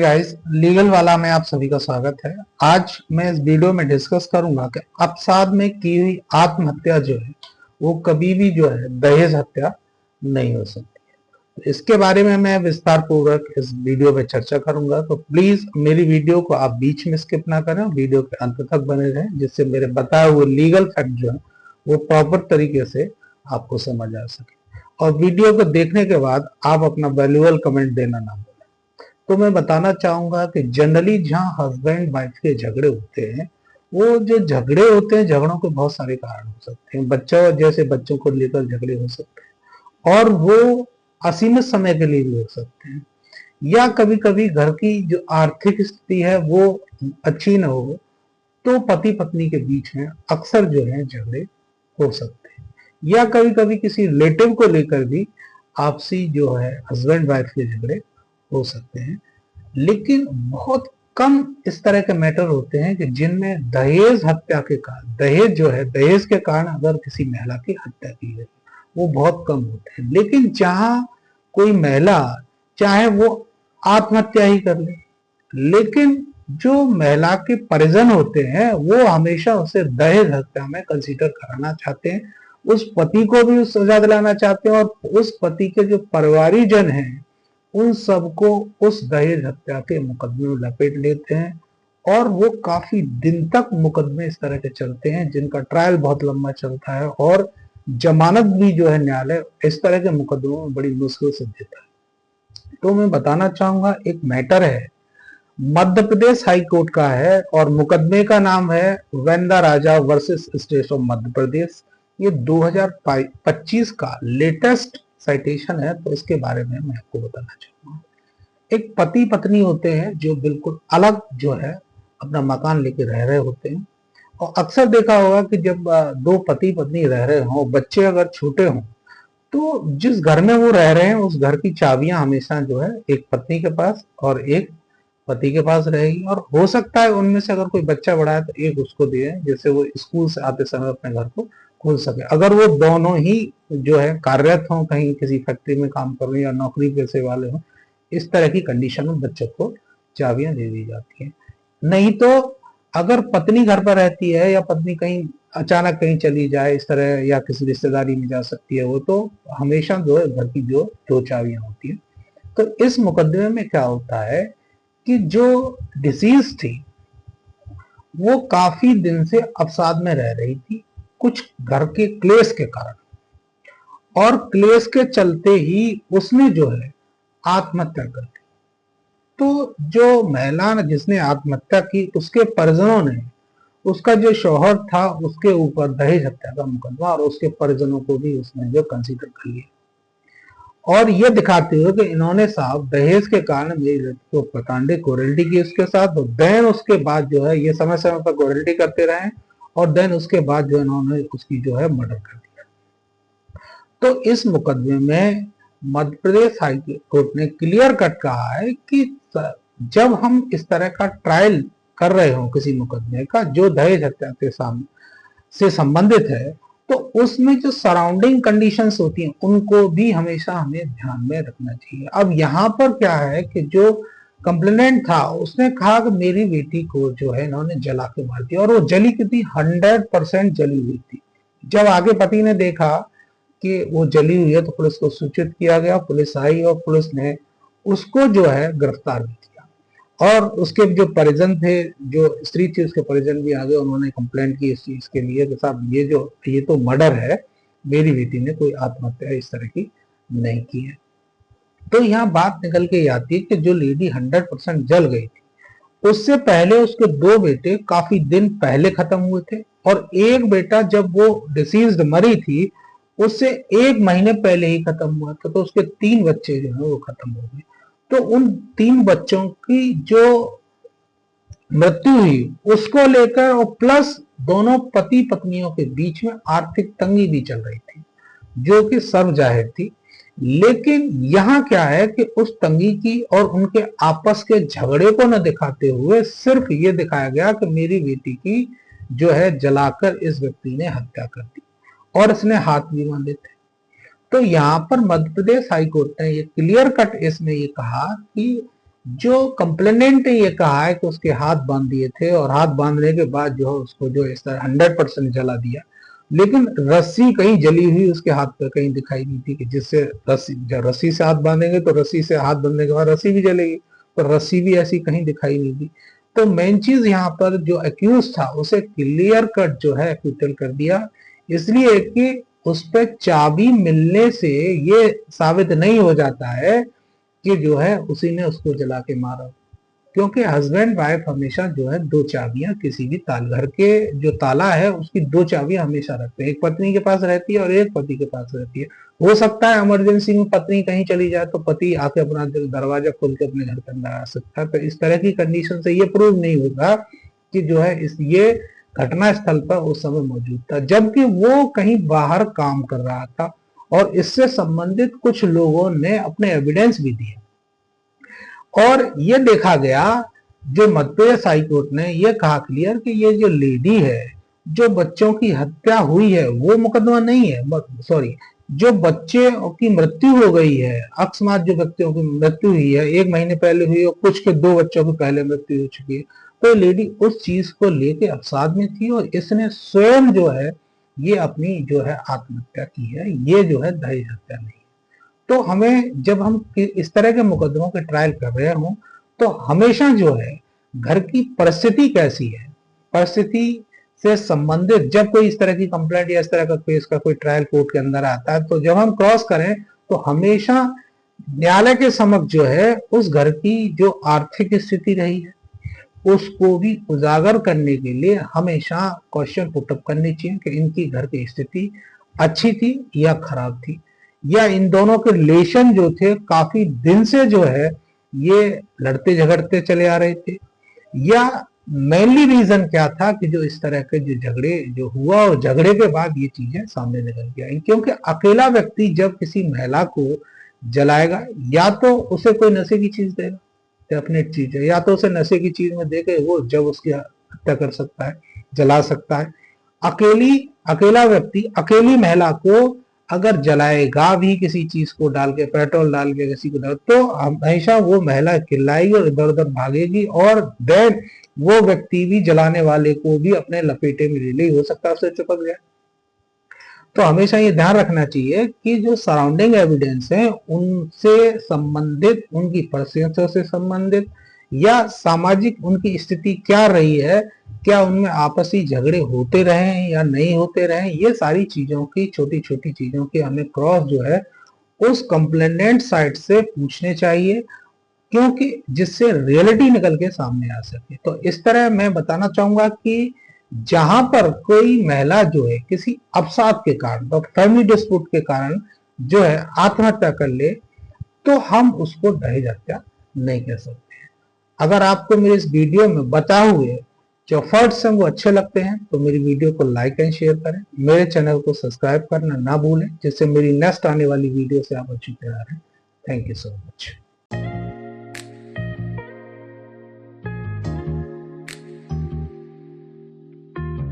Guys, legal वाला में आप सभी का स्वागत है। आज मैं इस वीडियो में डिस्कस करूंगा कि अवसाद में की हुई आत्महत्या जो है वो कभी भी जो है दहेज हत्या नहीं हो सकती है। तो इसके बारे में मैं विस्तार पूर्वक इस वीडियो में चर्चा करूंगा, तो प्लीज मेरी वीडियो को आप बीच में स्किप ना करें, वीडियो के अंत तक बने रहें, जिससे मेरे बताए हुए लीगल फैक्ट जो है वो प्रॉपर तरीके से आपको समझ आ सके। और वीडियो को देखने के बाद आप अपना वैल्यूएबल कमेंट देना ना भूलें। तो मैं बताना चाहूंगा कि जनरली जहाँ हस्बैंड वाइफ के झगड़े होते हैं, वो जो झगड़े होते हैं, झगड़ों के बहुत सारे कारण हो सकते हैं। बच्चा जैसे बच्चों को लेकर झगड़े हो सकते हैं, और वो असीमित समय के लिए भी हो सकते हैं, या कभी कभी घर की जो आर्थिक स्थिति है वो अच्छी न हो, तो पति पत्नी के बीच में अक्सर जो है झगड़े हो सकते हैं। या कभी कभी किसी रिलेटिव को लेकर भी आपसी जो है हस्बैंड वाइफ के झगड़े हो सकते हैं। लेकिन बहुत कम इस तरह के मैटर होते हैं कि जिनमें दहेज हत्या के कारण, दहेज जो है, दहेज के कारण अगर किसी महिला की हत्या की गई, वो बहुत कम होते हैं। लेकिन जहां कोई महिला चाहे वो आत्महत्या ही कर ले, लेकिन जो महिला के परिजन होते हैं वो हमेशा उसे दहेज हत्या में कंसीडर कराना चाहते हैं, उस पति को भी सजा दिलाना चाहते हैं, और उस पति के जो परिवारीजन हैं उन सबको उस दहेज हत्या के मुकदमे में लपेट लेते हैं। और वो काफी दिन तक मुकदमे इस तरह के चलते हैं जिनका ट्रायल बहुत लंबा चलता है, और जमानत भी जो है न्यायालय इस तरह के मुकदमों में बड़ी मुश्किल से देता है। तो मैं बताना चाहूंगा, एक मैटर है, मध्य प्रदेश हाई कोर्ट का है, और मुकदमे का नाम है वेंदा राजा versus state of Madhya Pradesh. ये 2025 का लेटेस्ट साइटेशन है, तो इसके बारे में मैं आपको बताना चाहूंगा। एक पति पत्नी होते हैं जो बिल्कुल अलग जो है अपना मकान लेके रह रहे होते हैं, और अक्सर देखा होगा कि जब दो पति पत्नी रह रहे हों, बच्चे अगर छोटे हों, तो जिस घर में वो रह रहे हैं उस घर की चाबियां हमेशा जो है एक पत्नी के पास और एक पति के पास रहेगी। और हो सकता है उनमें से अगर कोई बच्चा बड़ा है तो एक उसको दिए, जैसे वो स्कूल से आते समय अपने घर को खोल सके। अगर वो दोनों ही जो है कार्यरत हों, कहीं किसी फैक्ट्री में काम कर रहे हैं या नौकरी पेशे वाले हों, इस तरह की कंडीशन में बच्चों को चाबियां दे दी जाती हैं। नहीं तो अगर पत्नी घर पर रहती है, या पत्नी कहीं अचानक कहीं चली जाए इस तरह, या किसी रिश्तेदारी में जा सकती है वो, तो हमेशा जो है घर की जो दो चाबियां होती है। तो इस मुकदमे में क्या होता है कि जो डिसीज थी वो काफी दिन से अवसाद में रह रही थी, कुछ घर के क्लेश के कारण, और क्लेश के चलते ही उसने जो है आत्महत्या कर दी। तो जो महिला ने जिसने आत्महत्या की, उसके परिजनों ने उसका जो शौहर था उसके ऊपर दहेज हत्या का मुकदमा, और उसके परिजनों को भी उसने जो कंसीडर कर लिया, और ये दिखाते हुए कि इन्होंने साहब दहेज के कारण मेरी लड़की को प्रकांडे क्रूरल्टी की उसके साथ, और देन उसके बाद जो है ये समय समय पर क्रूरल्टी करते रहे, और देन उसके बाद जो इन्होंने उसकी जो है मर्डर कर दिया। तो इस मुकदमे में मध्य प्रदेश हाई कोर्ट ने क्लियर कट कहा है कि जब हम इस तरह का ट्रायल कर रहे हो किसी मुकदमे का जो दहेज हत्या के से संबंधित है, तो उसमें जो सराउंडिंग कंडीशंस होती हैं उनको भी हमेशा हमें ध्यान में रखना चाहिए। अब यहाँ पर क्या है कि जो कंप्लेनेंट था उसने कहा कि मेरी बेटी को जो है इन्होंने जला के मार दिया, और वो जली कितनी 100% जली हुई थी। जब आगे पति ने देखा कि वो जली हुई है तो पुलिस को सूचित किया गया, पुलिस आई और पुलिस ने उसको जो है गिरफ्तार भी किया। और उसके जो परिजन थे, जो स्त्री थी, उसके परिजन भी आ गए, उन्होंने कंप्लेंट की इस चीज के लिए कि साहब ये तो मर्डर है, मेरी बेटी ने कोई आत्महत्या इस तरह की नहीं की है। तो यहाँ बात निकल के आती है कि जो लेडी 100% जल गई थी, उससे पहले उसके दो बेटे काफी दिन पहले खत्म हुए थे, और एक बेटा जब वो डिसीज्ड मरी थी उससे 1 महीने पहले ही खत्म हुआ था। तो उसके 3 बच्चे जो है वो खत्म हो गए। तो उन 3 बच्चों की जो मृत्यु हुई उसको लेकर, और प्लस दोनों पति पत्नियों के बीच में आर्थिक तंगी भी चल रही थी जो कि सर्व जाहिर थी। लेकिन यहाँ क्या है कि उस तंगी की और उनके आपस के झगड़े को न दिखाते हुए सिर्फ ये दिखाया गया कि मेरी बेटी की जो है जलाकर इस व्यक्ति ने हत्या कर दी, और इसने हाथ भी बांधे थे। तो यहाँ पर मध्य प्रदेश हाईकोर्ट ने ये क्लियर कट इसमें ये कहा कि जो कंप्लेनेंट ने ये कहा है कि उसके हाथ बांध दिए थे और हाथ बांधने के बाद जो है उसको जो इस तरह 100% जला दिया, लेकिन रस्सी कहीं जली हुई उसके हाथ पर कहीं दिखाई नहीं थी कि जिससे रस्सी, जब रस्सी से हाथ बांधेंगे तो रस्सी से हाथ बांधने के बाद रस्सी भी जलेगी, तो रस्सी भी ऐसी कहीं दिखाई नहीं दी। तो मेन चीज यहाँ पर जो अक्यूज था उसे क्लियर कट जो है एक्विटल कर दिया, इसलिए कि उस पर चाबी मिलने से ये साबित नहीं हो जाता है कि जो है उसी ने उसको जला के मारा, क्योंकि हस्बैंड वाइफ हमेशा जो है दो चाबियां किसी भी घर के जो ताला है उसकी दो चाबियां हमेशा रखते हैं, एक पत्नी के पास रहती है और एक पति के पास रहती है। हो सकता है इमरजेंसी में पत्नी कहीं चली जाए तो पति आके अपना दरवाजा खोल के अपने घर के अंदर आ सकता है, तो इस तरह की कंडीशन से ये प्रूव नहीं होगा कि जो है ये घटना स्थल पर उस समय मौजूद था, जबकि वो कहीं बाहर काम कर रहा था और इससे संबंधित कुछ लोगों ने अपने एविडेंस भी दिए और ये देखा गया, जो मध्य प्रदेश हाईकोर्ट ने ये कहा क्लियर कि ये जो लेडी है जो बच्चों की हत्या हुई है वो मुकदमा नहीं है, सॉरी, जो बच्चे की मृत्यु हो गई है, अकस्मात जो बच्चों की मृत्यु हुई है 1 महीने पहले हुई और कुछ के 2 बच्चों की पहले मृत्यु हो चुकी है, तो लेडी उस चीज को लेके अवसाद में थी और इसने स्वयं जो है ये अपनी जो है आत्महत्या की है, ये जो है दहेज हत्या नहीं। तो हमें जब हम इस तरह के मुकदमों के ट्रायल कर रहे हों तो हमेशा जो है घर की परिस्थिति कैसी है, परिस्थिति से संबंधित जब कोई इस तरह की कंप्लेंट या इस तरह का केस का कोई ट्रायल कोर्ट के अंदर आता है, तो जब हम क्रॉस करें तो हमेशा न्यायालय के समक्ष जो है उस घर की जो आर्थिक स्थिति रही है उसको भी उजागर करने के लिए हमेशा क्वेश्चन पुटअप करनी चाहिए कि इनकी घर की स्थिति अच्छी थी या खराब थी, या इन दोनों के रिलेशन जो थे काफी दिन से जो है ये लड़ते झगड़ते चले आ रहे थे, या मेनली रीजन क्या था कि जो इस तरह के जो झगड़े जो हुआ और झगड़े के बाद ये चीजें सामने निकल के आई, क्योंकि अकेला व्यक्ति जब किसी महिला को जलाएगा या तो उसे कोई नशे की चीज देगा, डेफिनेट चीज है, या तो उसे नशे की चीज में देके वो जब उसकी हत्या कर सकता है, जला सकता है। अकेला व्यक्ति अकेली महिला को अगर जलाएगा भी किसी चीज को डाल के, पेट्रोल डाल के किसी को डाल, तो हमेशा वो महिला चिल्लाएगी और इधर उधर भागेगी और देन वो व्यक्ति भी जलाने वाले को भी अपने लपेटे में ले ले, हो सकता है उससे चिपक जाए। तो हमेशा ये ध्यान रखना चाहिए कि जो सराउंडिंग एविडेंस है उनसे संबंधित, उनकी परिस्थितियों से संबंधित या सामाजिक उनकी स्थिति क्या रही है, क्या उनमें आपसी झगड़े होते रहे हैं या नहीं होते रहे, ये सारी चीजों की, छोटी छोटी चीजों की हमें क्रॉस जो है उस कंप्लेनेंट साइड से पूछने चाहिए, क्योंकि जिससे रियलिटी निकल के सामने आ सके। तो इस तरह मैं बताना चाहूंगा कि जहां पर कोई महिला जो है किसी अवसाद के कारण, फैमिली डिस्प्यूट के कारण जो है आत्महत्या कर ले, तो हम उसको दहेज हत्या नहीं कह सकते। अगर आपको मेरे इस वीडियो में बताए हुए जो फर्ड्स हैं वो अच्छे लगते हैं तो मेरी वीडियो को लाइक एंड शेयर करें, मेरे चैनल को सब्सक्राइब करना ना भूलें, जिससे मेरी नेक्स्ट आने वाली वीडियो से आप अच्छी तरह रहें। Thank you so much.